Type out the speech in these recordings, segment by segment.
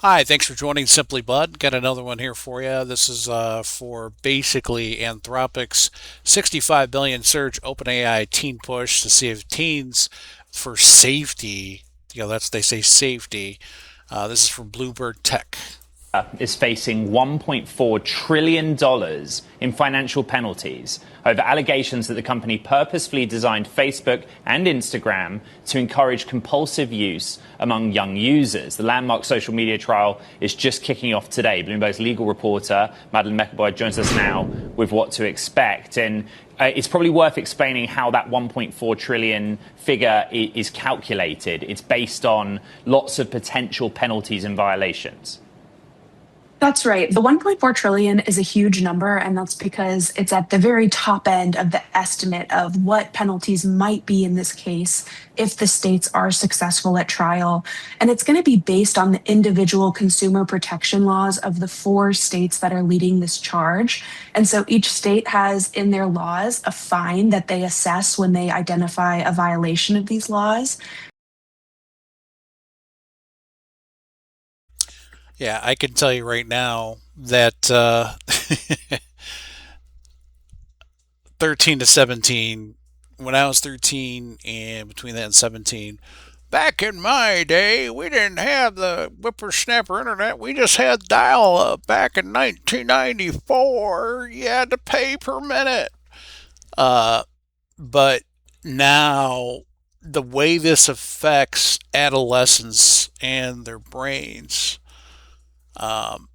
Hi, thanks for joining Simply Bud. Got another one here for you. This is for basically Anthropic's 65 billion surge OpenAI teen push to save teens for safety. That's they say safety. This is from Bloomberg Tech. Is facing $1.4 trillion in financial penalties over allegations that the company purposefully designed Facebook and Instagram to encourage compulsive use among young users. The landmark social media trial is just kicking off today. Bloomberg's legal reporter, Madeleine Meckelberg, joins us now with what to expect. And it's probably worth explaining how that 1.4 trillion figure is calculated. It's based on lots of potential penalties and violations. That's right. The 1.4 trillion is a huge number, and that's because it's at the very top end of the estimate of what penalties might be in this case if the states are successful at trial. And it's going to be based on the individual consumer protection laws of the four states that are leading this charge. And so each state has in their laws a fine that they assess when they identify a violation of these laws. Yeah, I can tell you right now that 13 to 17, when I was 13 and between that and 17, back in my day, we didn't have the whippersnapper internet. We just had dial up back in 1994. You had to pay per minute. Uh, but now, the way this affects adolescents and their brains um,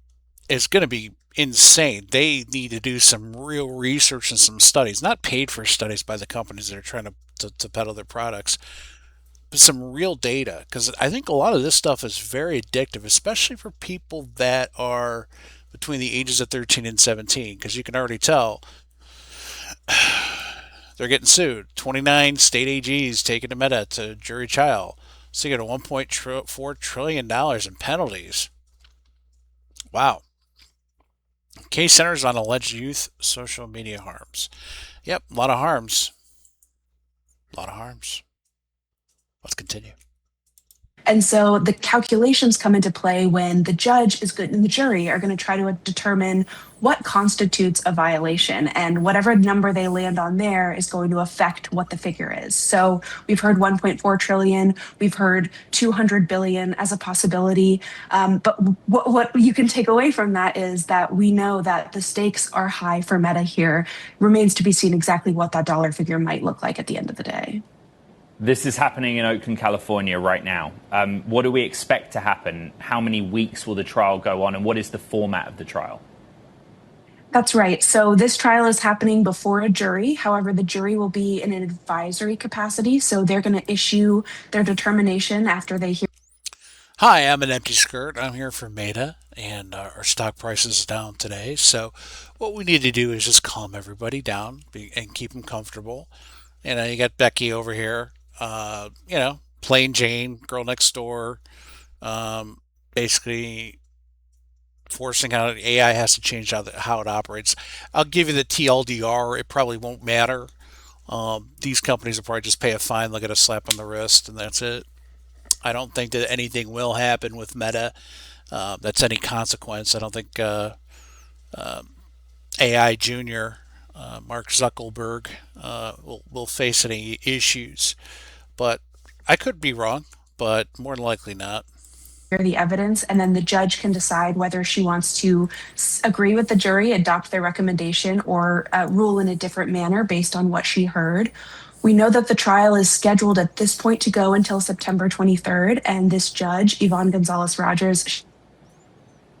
is going to be insane. They need to do some real research and some studies, not paid for studies by the companies that are trying to peddle their products, but some real data. Because I think a lot of this stuff is very addictive, especially for people that are between the ages of 13 and 17, because you can already tell they're getting sued. 29 state AGs taken to Meta to jury trial. So you get a $1.4 trillion in penalties. Wow. Case centers on alleged youth social media harms. Yep, a lot of harms. A lot of harms. Let's continue. And so the calculations come into play when the judge is good and the jury are going to try to determine what constitutes a violation. And whatever number they land on there is going to affect what the figure is. So we've heard 1.4 trillion, we've heard 200 billion as a possibility. But what you can take away from that is that we know that the stakes are high for Meta here. Remains to be seen exactly what that dollar figure might look like at the end of the day. This is happening in Oakland, California right now. What do we expect to happen? How many weeks will the trial go on? And what is the format of the trial? That's right. So this trial is happening before a jury. However, the jury will be in an advisory capacity. So they're going to issue their determination after they hear. Hi, I'm an empty skirt. I'm here for Meta, and our stock price is down today. So, what we need to do is just calm everybody down and keep them comfortable. You got Becky over here, plain Jane, girl next door, um, basically forcing out AI has to change how it operates. I'll give you the TLDR. It probably won't matter. These companies will probably just pay a fine, they'll get a slap on the wrist, and that's it. I don't think that anything will happen with Meta that's any consequence. I don't think AI Junior, Mark Zuckerberg, will face any issues. But I could be wrong, but more than likely not. The evidence, and then the judge can decide whether she wants to agree with the jury, adopt their recommendation, or rule in a different manner based on what she heard. We know that the trial is scheduled at this point to go until September 23rd, and this judge, Yvonne Gonzalez Rogers,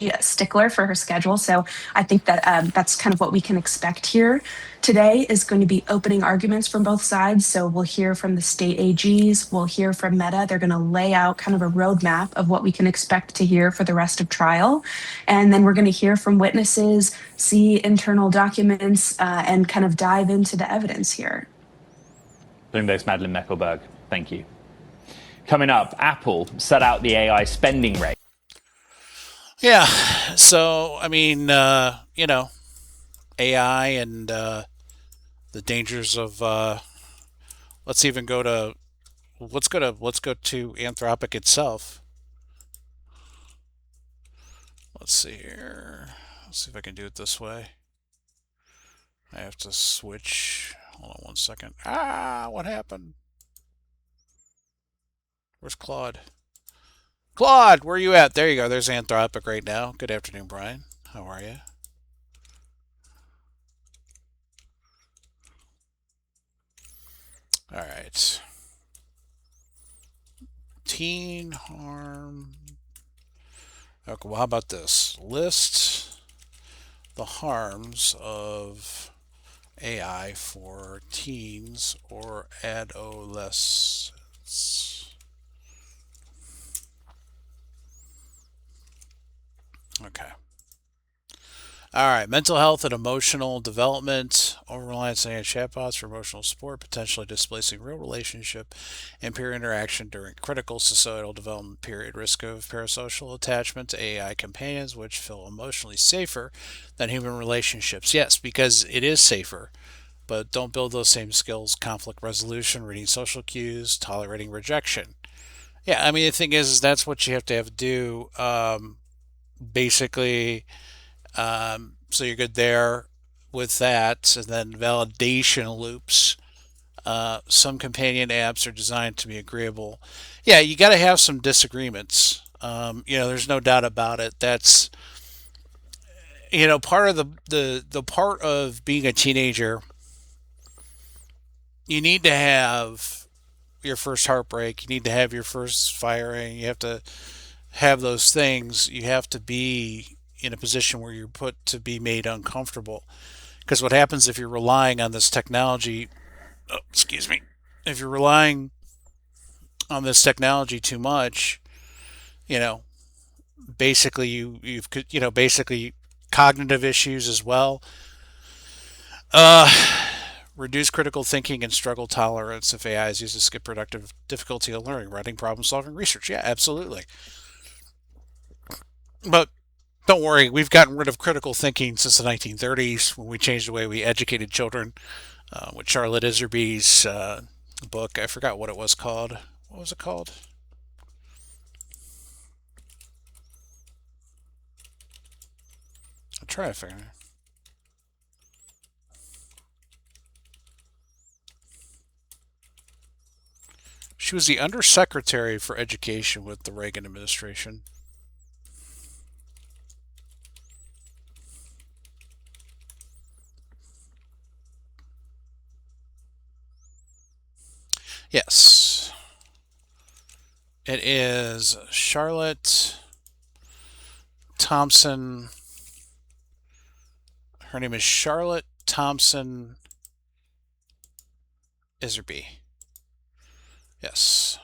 a stickler for her schedule. So I think that that's kind of what we can expect here. Today is going to be opening arguments from both sides. So we'll hear from the state AGs, we'll hear from Meta. They're going to lay out kind of a roadmap of what we can expect to hear for the rest of trial. And then we're going to hear from witnesses, see internal documents, and kind of dive into the evidence here. Bloomberg's Madeleine Meckelberg. Thank you. Coming up, Apple set out the AI spending rate. Yeah. So, AI and the dangers of. Let's even go to. Let's go to Anthropic itself. Let's see here. Let's see if I can do it this way. I have to switch. Hold on 1 second. Ah, what happened? Where's Claude? Claude, where are you at? There you go. There's Anthropic right now. Good afternoon, Brian. How are you? All right. Teen harm. Okay, well, how about this? List the harms of AI for teens or adolescents. Okay. All right. Mental health and emotional development. Over reliance on AI chatbots for emotional support, potentially displacing real relationship and peer interaction during critical societal development period. Risk of parasocial attachment to AI companions, which feel emotionally safer than human relationships. Yes, because it is safer, but don't build those same skills: conflict resolution, reading social cues, tolerating rejection. Yeah, I mean, the thing is that's what you have to do. Basically, so you're good there with that. And then validation loops. Some companion apps are designed to be agreeable. Yeah, you got to have some disagreements. There's no doubt about it. That's part of the part of being a teenager. You need to have your first heartbreak. You need to have your first firing. You have to have those things. You have to be in a position where you're put to be made uncomfortable. Because what happens if you're relying on this technology? Oh, excuse me. If you're relying on this technology too much, you know, basically basically cognitive issues as well. Uh, Reduce critical thinking and struggle tolerance if AI is used to skip productive difficulty of learning, writing, problem solving, research. Yeah, absolutely. But don't worry, we've gotten rid of critical thinking since the 1930s when we changed the way we educated children with Charlotte Iserby's book. I forgot what it was called. What was it called? I'm trying to figure. She was the undersecretary for education with the Reagan administration. Yes, it is Charlotte Thompson. Her name is Charlotte Thompson Iserby. Yes.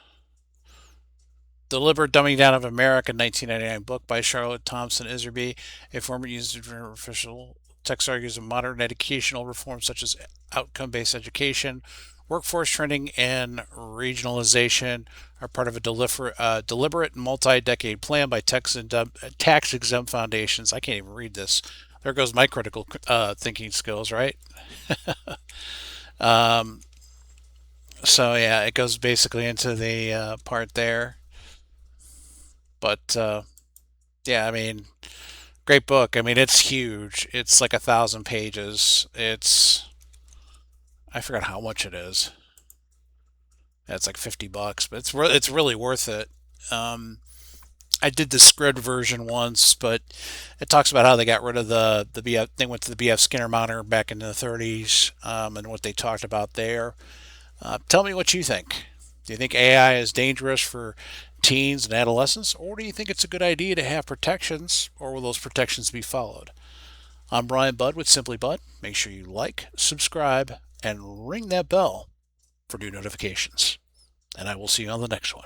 Deliberate Dumbing Down of America, 1999 book by Charlotte Thompson Iserby, a former user for official text argues of modern educational reforms such as outcome-based education, workforce training, and regionalization are part of a deliberate multi-decade plan by tax-exempt foundations. I can't even read this. There goes my critical thinking skills, right? Um, so yeah, it goes basically into the part there. But yeah, I mean, great book. I mean, it's huge. It's like 1,000 pages. I forgot how much it is. It's like $50, but it's really worth it. Um, I did the script version once, but it talks about how they got rid of the BF. They went to the BF Skinner monitor back in the 30s, and what they talked about there. Tell me what you think. Do you think AI is dangerous for teens and adolescents, or do you think it's a good idea to have protections, or will those protections be followed? I'm Brian Budd with Simply Bud. Make sure you like, subscribe, and ring that bell for new notifications. And I will see you on the next one.